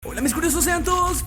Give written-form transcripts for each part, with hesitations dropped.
Hola mis curiosos, sean todos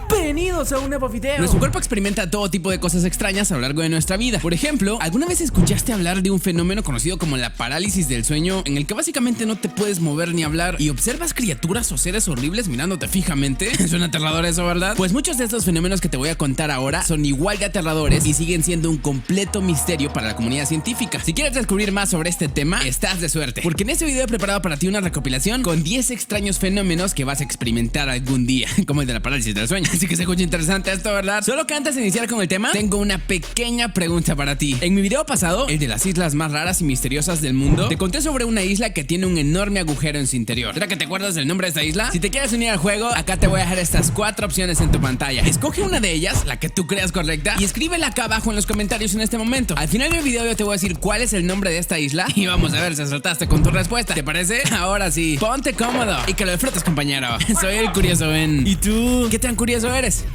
bienvenidos a un nuevo video. Nuestro cuerpo experimenta todo tipo de cosas extrañas a lo largo de nuestra vida. Por ejemplo, ¿alguna vez escuchaste hablar de un fenómeno conocido como la parálisis del sueño, en el que básicamente no te puedes mover ni hablar y observas criaturas o seres horribles mirándote fijamente? Suena aterrador eso, ¿verdad? Pues muchos de estos fenómenos que te voy a contar ahora son igual de aterradores y siguen siendo un completo misterio para la comunidad científica. Si quieres descubrir más sobre este tema, estás de suerte, porque en este video he preparado para ti una recopilación con 10 extraños fenómenos que vas a experimentar algún día, como el de la parálisis del sueño. Así que se escucha interesante esto, ¿verdad? Solo que antes de iniciar con el tema, tengo una pequeña pregunta para ti. En mi video pasado, el de las islas más raras y misteriosas del mundo, te conté sobre una isla que tiene un enorme agujero en su interior. ¿Será que te acuerdas del nombre de esta isla? Si te quieres unir al juego, acá te voy a dejar estas 4 opciones en tu pantalla. Escoge una de ellas, la que tú creas correcta, y escríbela acá abajo en los comentarios en este momento. Al final del video yo te voy a decir cuál es el nombre de esta isla y vamos a ver si acertaste con tu respuesta. ¿Te parece? Ahora sí, ponte cómodo y que lo disfrutes, compañero. Soy el Curioso Ben. ¿Y tú? ¿Qué tan curioso eres?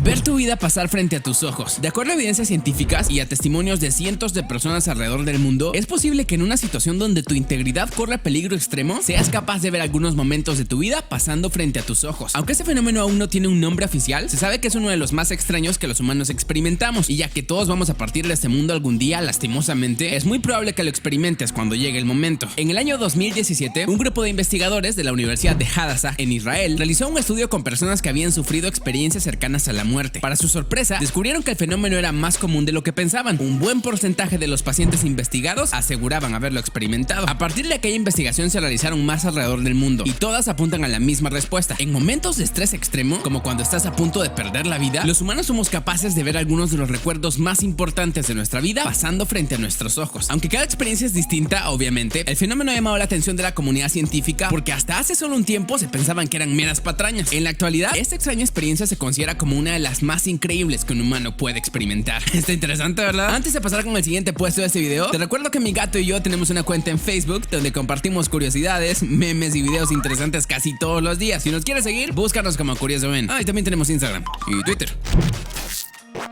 Ver tu vida pasar frente a tus ojos. De acuerdo a evidencias científicas y a testimonios de cientos de personas alrededor del mundo, es posible que en una situación donde tu integridad corre peligro extremo, seas capaz de ver algunos momentos de tu vida pasando frente a tus ojos. Aunque este fenómeno aún no tiene un nombre oficial, se sabe que es uno de los más extraños que los humanos experimentamos, y ya que todos vamos a partir de este mundo algún día, lastimosamente, es muy probable que lo experimentes cuando llegue el momento. En el año 2017, un grupo de investigadores de la Universidad de Hadassah, en Israel, realizó un estudio con personas que habían sufrido experiencias cercanas a la muerte. Para su sorpresa, descubrieron que el fenómeno era más común de lo que pensaban. Un buen porcentaje de los pacientes investigados aseguraban haberlo experimentado. A partir de aquella investigación se realizaron más alrededor del mundo, y todas apuntan a la misma respuesta. En momentos de estrés extremo, como cuando estás a punto de perder la vida, los humanos somos capaces de ver algunos de los recuerdos más importantes de nuestra vida pasando frente a nuestros ojos. Aunque cada experiencia es distinta, obviamente, el fenómeno ha llamado la atención de la comunidad científica porque hasta hace solo un tiempo se pensaban que eran meras patrañas. En la actualidad, esta extraña experiencia se considera como una de las más increíbles que un humano puede experimentar. Está interesante, ¿verdad? Antes de pasar con el siguiente puesto de este video, te recuerdo que mi gato y yo tenemos una cuenta en Facebook donde compartimos curiosidades, memes y videos interesantes casi todos los días. Si nos quieres seguir, búscanos como Curioso Ben. Y también tenemos Instagram y Twitter.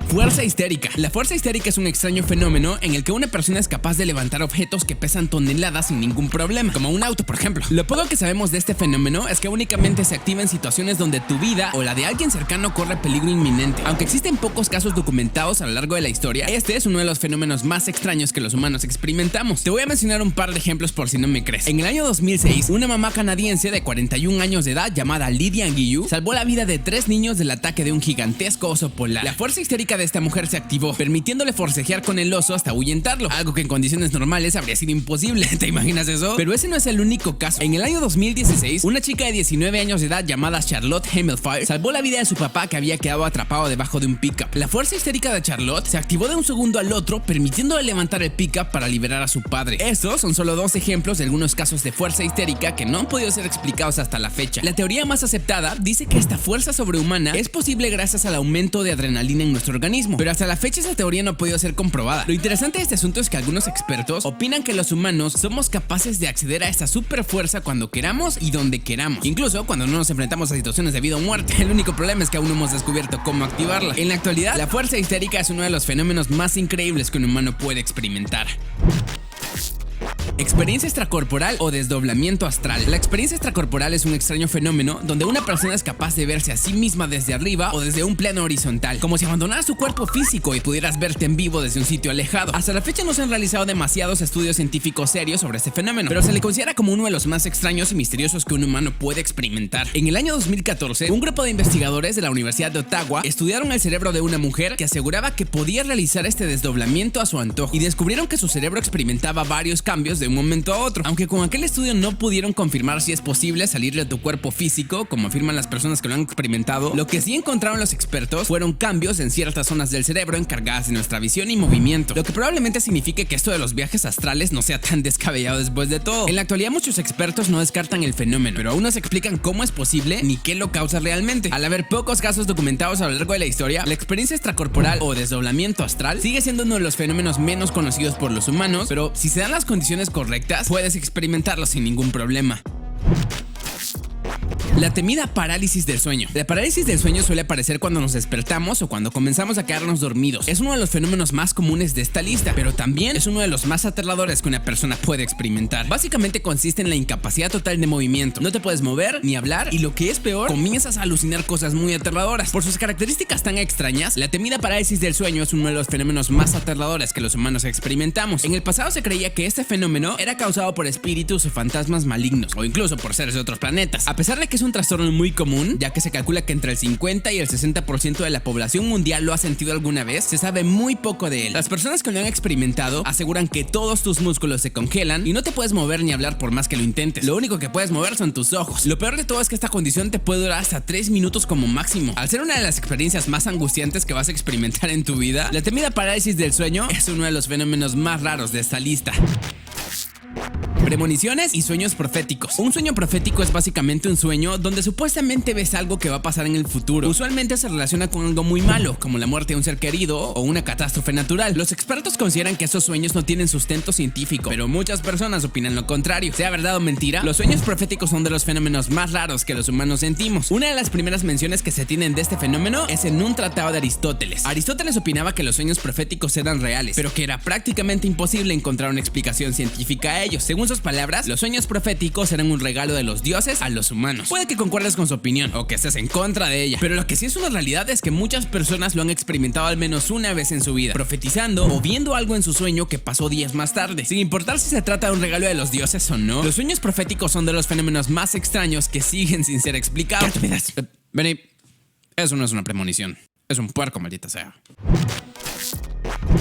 Fuerza histérica. La fuerza histérica es un extraño fenómeno en el que una persona es capaz de levantar objetos que pesan toneladas sin ningún problema, como un auto, por ejemplo. Lo poco que sabemos de este fenómeno es que únicamente se activa en situaciones donde tu vida o la de alguien cercano corre peligro inminente. Aunque existen pocos casos documentados a lo largo de la historia, este es uno de los fenómenos más extraños que los humanos experimentamos. Te voy a mencionar un par de ejemplos por si no me crees. En el año 2006, una mamá canadiense de 41 años de edad llamada Lydia Anguillou salvó la vida de 3 niños del ataque de un gigantesco oso polar. La fuerza histérica de esta mujer se activó, permitiéndole forcejear con el oso hasta ahuyentarlo, algo que en condiciones normales habría sido imposible. ¿Te imaginas eso? Pero ese no es el único caso. En el año 2016, una chica de 19 años de edad llamada Charlotte Himmelfire salvó la vida de su papá, que había quedado atrapado debajo de un pickup. La fuerza histérica de Charlotte se activó de un segundo al otro, permitiéndole levantar el pickup para liberar a su padre. Estos son solo 2 ejemplos de algunos casos de fuerza histérica que no han podido ser explicados hasta la fecha. La teoría más aceptada dice que esta fuerza sobrehumana es posible gracias al aumento de adrenalina en nuestro organismo, pero hasta la fecha esa teoría no ha podido ser comprobada. Lo interesante de este asunto es que algunos expertos opinan que los humanos somos capaces de acceder a esta super fuerza cuando queramos y donde queramos, incluso cuando no nos enfrentamos a situaciones de vida o muerte. El único problema es que aún no hemos descubierto cómo activarla. En la actualidad, la fuerza histérica es uno de los fenómenos más increíbles que un humano puede experimentar. Experiencia extracorporal o desdoblamiento astral. La experiencia extracorporal es un extraño fenómeno donde una persona es capaz de verse a sí misma desde arriba o desde un plano horizontal, como si abandonara su cuerpo físico y pudieras verte en vivo desde un sitio alejado. Hasta la fecha no se han realizado demasiados estudios científicos serios sobre este fenómeno, pero se le considera como uno de los más extraños y misteriosos que un humano puede experimentar. En el año 2014, un grupo de investigadores de la Universidad de Ottawa estudiaron el cerebro de una mujer que aseguraba que podía realizar este desdoblamiento a su antojo, y descubrieron que su cerebro experimentaba varios cambios de un momento a otro. Aunque con aquel estudio no pudieron confirmar si es posible salir de tu cuerpo físico, como afirman las personas que lo han experimentado, lo que sí encontraron los expertos fueron cambios en ciertas zonas del cerebro encargadas de nuestra visión y movimiento, lo que probablemente signifique que esto de los viajes astrales no sea tan descabellado después de todo. En la actualidad muchos expertos no descartan el fenómeno, pero aún no se explican cómo es posible ni qué lo causa realmente. Al haber pocos casos documentados a lo largo de la historia, la experiencia extracorporal o desdoblamiento astral sigue siendo uno de los fenómenos menos conocidos por los humanos, pero si se dan las condiciones correctas, puedes experimentarlo sin ningún problema. La temida parálisis del sueño. La parálisis del sueño suele aparecer cuando nos despertamos o cuando comenzamos a quedarnos dormidos. Es uno de los fenómenos más comunes de esta lista, pero también es uno de los más aterradores que una persona puede experimentar. Básicamente consiste en la incapacidad total de movimiento. No te puedes mover ni hablar y lo que es peor, comienzas a alucinar cosas muy aterradoras. Por sus características tan extrañas, la temida parálisis del sueño es uno de los fenómenos más aterradores que los humanos experimentamos. En el pasado se creía que este fenómeno era causado por espíritus o fantasmas malignos, o incluso por seres de otros planetas. A pesar de que es un trastorno muy común, ya que se calcula que entre el 50 y el 60% de la población mundial lo ha sentido alguna vez, se sabe muy poco de él. Las personas que lo han experimentado aseguran que todos tus músculos se congelan y no te puedes mover ni hablar por más que lo intentes. Lo único que puedes mover son tus ojos. Lo peor de todo es que esta condición te puede durar hasta 3 minutos como máximo. Al ser una de las experiencias más angustiantes que vas a experimentar en tu vida, la temida parálisis del sueño es uno de los fenómenos más raros de esta lista. Premoniciones y sueños proféticos. Un sueño profético es básicamente un sueño donde supuestamente ves algo que va a pasar en el futuro. Usualmente se relaciona con algo muy malo, como la muerte de un ser querido o una catástrofe natural. Los expertos consideran que esos sueños no tienen sustento científico, pero muchas personas opinan lo contrario. Sea verdad o mentira, los sueños proféticos son de los fenómenos más raros que los humanos sentimos. Una de las primeras menciones que se tienen de este fenómeno es en un tratado de Aristóteles. Aristóteles opinaba que los sueños proféticos eran reales, pero que era prácticamente imposible encontrar una explicación científica a ellos. Según sus palabras, los sueños proféticos eran un regalo de los dioses a los humanos. Puede que concuerdes con su opinión o que estés en contra de ella, pero lo que sí es una realidad es que muchas personas lo han experimentado al menos una vez en su vida, profetizando o viendo algo en su sueño que pasó días más tarde, sin importar si se trata de un regalo de los dioses o no. Los sueños proféticos son de los fenómenos más extraños que siguen sin ser explicados. Benny, eso no es una premonición, es un puerco, maldita sea.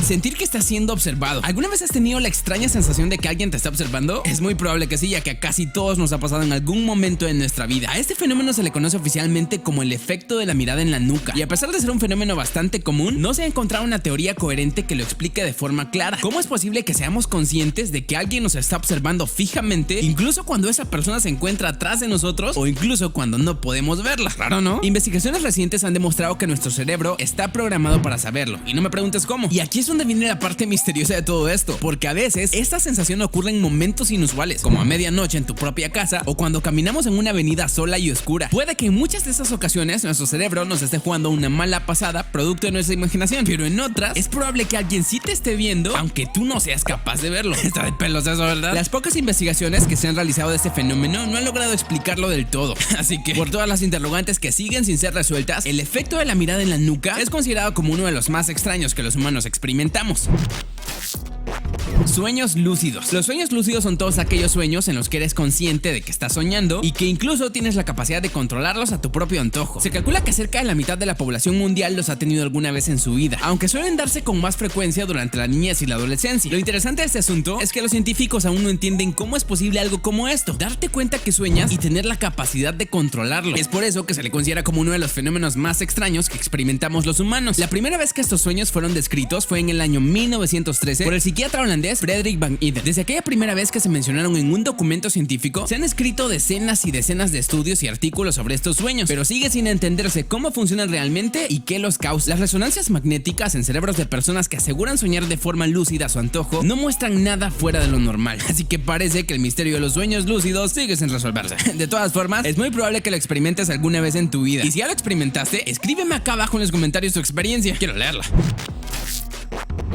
Sentir que estás siendo observado. ¿Alguna vez has tenido la extraña sensación de que alguien te está observando? Es muy probable que sí, ya que a casi todos nos ha pasado en algún momento de nuestra vida. A este fenómeno se le conoce oficialmente como el efecto de la mirada en la nuca. Y a pesar de ser un fenómeno bastante común, no se ha encontrado una teoría coherente que lo explique de forma clara. ¿Cómo es posible que seamos conscientes de que alguien nos está observando fijamente, incluso cuando esa persona se encuentra atrás de nosotros o incluso cuando no podemos verla? Raro, ¿no? Investigaciones recientes han demostrado que nuestro cerebro está programado para saberlo. Y no me preguntes cómo. Y aquí es donde viene la parte misteriosa de todo esto, porque a veces esta sensación ocurre en momentos inusuales, como a medianoche en tu propia casa o cuando caminamos en una avenida sola y oscura. Puede que en muchas de esas ocasiones nuestro cerebro nos esté jugando una mala pasada producto de nuestra imaginación, pero en otras es probable que alguien sí te esté viendo aunque tú no seas capaz de verlo. Está de pelos eso, ¿verdad? Las pocas investigaciones que se han realizado de este fenómeno no han logrado explicarlo del todo, así que por todas las interrogantes que siguen sin ser resueltas, el efecto de la mirada en la nuca es considerado como uno de los más extraños que los humanos experimentamos. Sueños lúcidos. Los sueños lúcidos son todos aquellos sueños en los que eres consciente de que estás soñando y que incluso tienes la capacidad de controlarlos a tu propio antojo. Se calcula que cerca de la mitad de la población mundial los ha tenido alguna vez en su vida, aunque suelen darse con más frecuencia durante la niñez y la adolescencia. Lo interesante de este asunto es que los científicos aún no entienden cómo es posible algo como esto, darte cuenta que sueñas y tener la capacidad de controlarlo. Es por eso que se le considera como uno de los fenómenos más extraños que experimentamos los humanos. La primera vez que estos sueños fueron descritos fue en el año 1913 por el psiquiatra holandés Frederik van Eeden. Desde aquella primera vez que se mencionaron en un documento científico, se han escrito decenas y decenas de estudios y artículos sobre estos sueños, pero sigue sin entenderse cómo funcionan realmente y qué los causa. Las resonancias magnéticas en cerebros de personas que aseguran soñar de forma lúcida a su antojo no muestran nada fuera de lo normal, así que parece que el misterio de los sueños lúcidos sigue sin resolverse. De todas formas, es muy probable que lo experimentes alguna vez en tu vida, y si ya lo experimentaste, escríbeme acá abajo en los comentarios tu experiencia. Quiero leerla.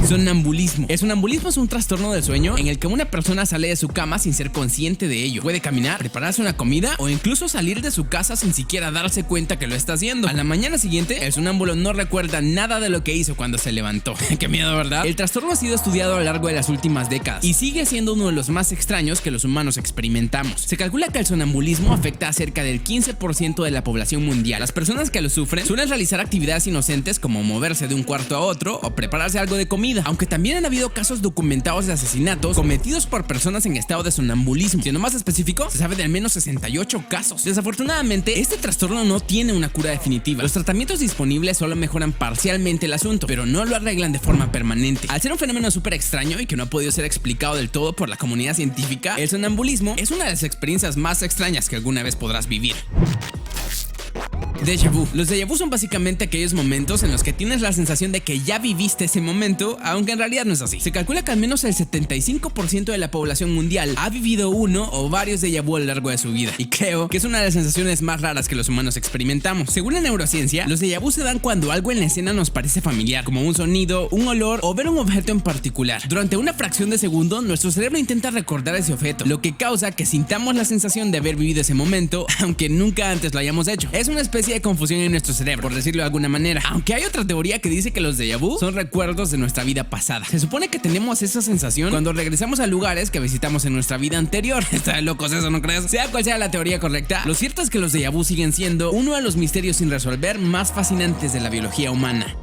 Sonambulismo. El sonambulismo es un trastorno del sueño en el que una persona sale de su cama sin ser consciente de ello. Puede caminar, prepararse una comida o incluso salir de su casa sin siquiera darse cuenta que lo está haciendo. A la mañana siguiente, el sonámbulo no recuerda nada de lo que hizo cuando se levantó. Qué miedo, ¿verdad? El trastorno ha sido estudiado a lo largo de las últimas décadas y sigue siendo uno de los más extraños que los humanos experimentamos. Se calcula que el sonambulismo afecta a cerca del 15% de la población mundial. Las personas que lo sufren suelen realizar actividades inocentes como moverse de un cuarto a otro o prepararse algo de comida, aunque también han habido casos documentados de asesinatos cometidos por personas en estado de sonambulismo. Siendo más específico, se sabe de al menos 68 casos. Desafortunadamente, este trastorno no tiene una cura definitiva. Los tratamientos disponibles solo mejoran parcialmente el asunto, pero no lo arreglan de forma permanente. Al ser un fenómeno súper extraño y que no ha podido ser explicado del todo por la comunidad científica, el sonambulismo es una de las experiencias más extrañas que alguna vez podrás vivir. Déjà vu. Los déjà vu son básicamente aquellos momentos en los que tienes la sensación de que ya viviste ese momento, aunque en realidad no es así. Se calcula que al menos el 75% de la población mundial ha vivido uno o varios déjà vu a lo largo de su vida, y creo que es una de las sensaciones más raras que los humanos experimentamos. Según la neurociencia, los déjà vu se dan cuando algo en la escena nos parece familiar, como un sonido, un olor o ver un objeto en particular. Durante una fracción de segundo, nuestro cerebro intenta recordar ese objeto, lo que causa que sintamos la sensación de haber vivido ese momento, aunque nunca antes lo hayamos hecho. Es una especie de confusión en nuestro cerebro, por decirlo de alguna manera. Aunque hay otra teoría que dice que los déjà vu son recuerdos de nuestra vida pasada. Se supone que tenemos esa sensación cuando regresamos a lugares que visitamos en nuestra vida anterior. Está de locos eso, ¿no crees? Sea cual sea la teoría correcta, lo cierto es que los déjà vu siguen siendo uno de los misterios sin resolver más fascinantes de la biología humana.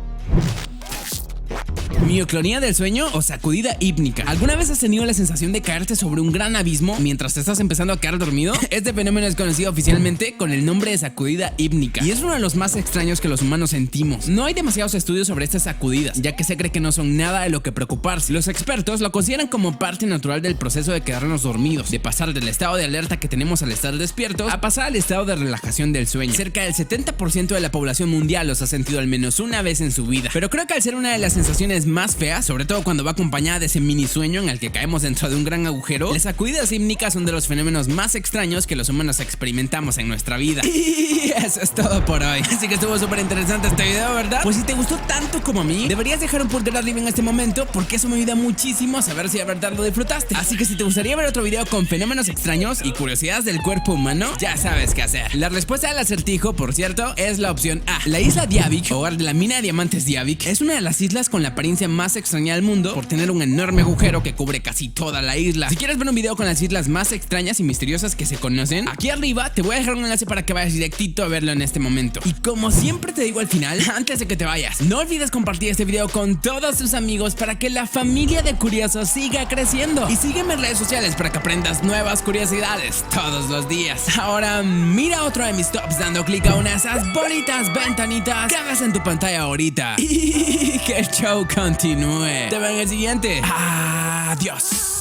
Mioclonía del sueño o sacudida hípnica. ¿Alguna vez has tenido la sensación de caerte sobre un gran abismo mientras te estás empezando a quedar dormido? Este fenómeno es conocido oficialmente con el nombre de sacudida hípnica y es uno de los más extraños que los humanos sentimos. No hay demasiados estudios sobre estas sacudidas, ya que se cree que no son nada de lo que preocuparse. Los expertos lo consideran como parte natural del proceso de quedarnos dormidos, de pasar del estado de alerta que tenemos al estar despiertos a pasar al estado de relajación del sueño. Cerca del 70% de la población mundial los ha sentido al menos una vez en su vida, pero creo que al ser una de las sensaciones más feas, sobre todo cuando va acompañada de ese mini sueño en el que caemos dentro de un gran agujero, las sacudidas hípnicas son de los fenómenos más extraños que los humanos experimentamos en nuestra vida. Y eso es todo por hoy. Así que estuvo súper interesante este video, ¿verdad? Pues si te gustó tanto como a mí, deberías dejar un pulgar arriba en este momento, porque eso me ayuda muchísimo a saber si de verdad lo disfrutaste. Así que si te gustaría ver otro video con fenómenos extraños y curiosidades del cuerpo humano, ya sabes qué hacer. La respuesta al acertijo, por cierto, es la opción A. La isla Diavik, hogar de la mina de diamantes Diavik, es una de las islas con la apariencia más extraña del mundo por tener un enorme agujero que cubre casi toda la isla. Si quieres ver un video con las islas más extrañas y misteriosas que se conocen, aquí arriba te voy a dejar un enlace para que vayas directito a verlo en este momento. Y como siempre te digo al final, antes de que te vayas, no olvides compartir este video con todos tus amigos para que la familia de curiosos siga creciendo. Y sígueme en redes sociales para que aprendas nuevas curiosidades todos los días. Ahora mira otro de mis tops dando clic a una de esas bonitas ventanitas que hagas en tu pantalla ahorita. Y que el show continúe. Te veo en el siguiente. Adiós.